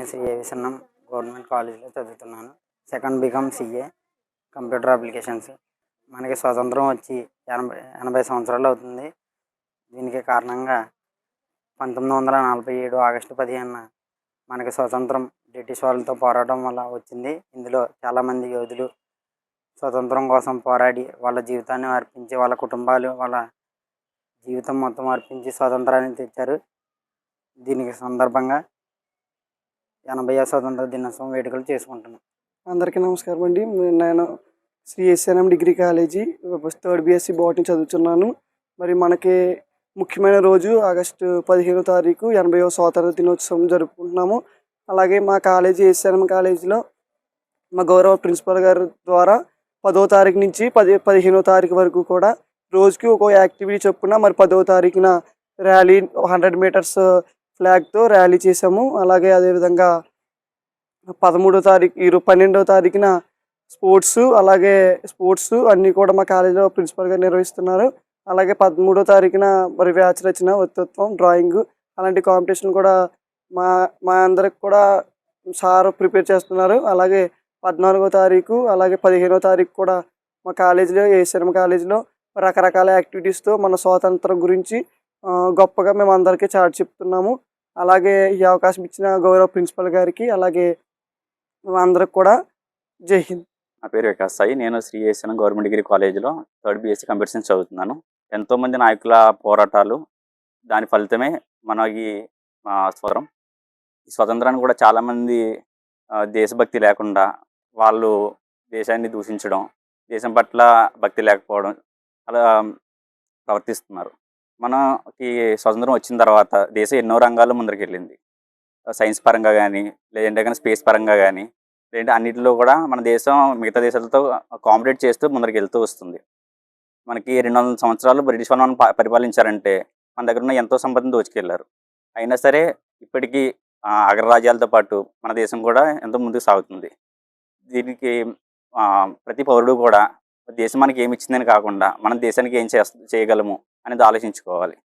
Shri ఏవిసన్నం government కాలేజీలో చదువుతున్నాను. Second BCom CA computer applications. మనకి స్వతంత్రం వచ్చి 80 సంవత్సరాలు అవుతుంది. దీనికి కారణంగా 1947 ఆగస్టు 15న మనకి స్వతంత్రం బ్రిటిష్ వాళ్ళతో పోరాటం వల్ల వచ్చింది. ఇందులో చాలామంది యోధులు స్వతంత్రం కోసం పోరాడి వాళ్ళ జీవితాన్ని అర్పించి, వాళ్ళ కుటుంబాలు వాళ్ళ జీవితం మొత్తం అర్పించి స్వాతంత్రాన్ని తెచ్చారు. దీనికి సందర్భంగా 80వ స్వతంత్ర దినోత్సవం వేడుకలు చేసుకుంటున్నాం. అందరికీ నమస్కారం అండి. నేను Shri SNM degree college third BSc botany చదువుతున్నాను. మరి మనకి ముఖ్యమైన రోజు ఆగస్టు 15వ తారీఖు 80వ స్వాతంత్ర దినోత్సవం జరుపుకుంటున్నాము. అలాగే మా కాలేజీ ఎస్ఎన్ఎం కాలేజీలో మా గౌరవ ప్రిన్సిపల్ గారి ద్వారా 10వ తారీఖు నుంచి 15వ తారీఖు వరకు కూడా రోజుకి ఒక యాక్టివిటీ చొప్పున మరి 10వ తారీఖున ర్యాలీ 100 మీటర్స్ ఫ్లాగ్తో ర్యాలీ చేసాము. అలాగే అదేవిధంగా 12వ తారీఖున స్పోర్ట్స్ అన్నీ కూడా మా కాలేజీలో ప్రిన్సిపల్ గారు నిర్వహిస్తున్నారు. అలాగే 13వ తారీఖున మరి వ్యాచ రచన, వక్తృత్వం, డ్రాయింగ్ అలాంటి కాంపిటీషన్ కూడా మా అందరికి కూడా సార్ ప్రిపేర్ చేస్తున్నారు. అలాగే 14వ తారీఖు అలాగే 15వ తారీఖు కూడా మా కాలేజీలో ఏఎస్ఎన్ఎం కాలేజీలో రకరకాల యాక్టివిటీస్తో మన స్వాతంత్రం గురించి గొప్పగా మేము అందరికీ చాటి చెప్తున్నాము. అలాగే ఈ అవకాశం ఇచ్చిన గౌరవ ప్రిన్సిపల్ గారికి అలాగే అందరికి కూడా జై హింద్. నా పేరు వికాస్ సాయి. నేను శ్రీ ఏఎస్ఎన్ఎం గవర్నమెంట్ డిగ్రీ కాలేజీలో థర్డ్ బీఎస్సీ కంప్యూటర్ సైన్స్ చదువుతున్నాను. ఎంతోమంది నాయకుల పోరాటాలు, దాని ఫలితమే మనకి స్వతంత్రం. ఈ స్వతంత్రాన్ని కూడా చాలామంది దేశభక్తి లేకుండా వాళ్ళు దేశాన్ని దూషించడం, దేశం పట్ల భక్తి లేకపోవడం అలా ప్రవర్తిస్తున్నారు. మనకి స్వతంత్రం వచ్చిన తర్వాత దేశం ఎన్నో రంగాల్లో ముందరికి వెళ్ళింది. సైన్స్ పరంగా కానీ, లేదంటే కానీ స్పేస్ పరంగా కానీ, లేదంటే అన్నింటిలో కూడా మన దేశం మిగతా దేశాలతో కాంపిటేట్ చేస్తూ ముందరికి వెళ్తూ వస్తుంది. మనకి 200 సంవత్సరాలు బ్రిటిష్ వాళ్ళు మనం పరిపాలించారంటే మన దగ్గర ఉన్న ఎంతో సంపదను దోచుకెళ్ళారు. అయినా సరే ఇప్పటికీ అగ్రరాజ్యాలతో పాటు మన దేశం కూడా ఎంతో ముందుకు సాగుతుంది. దీనికి ప్రతి పౌరుడు కూడా దేశం మనకి ఏమి ఇచ్చిందని కాకుండా మన దేశానికి ఏం చేయగలము అనేది ఆలోచించుకోవాలి.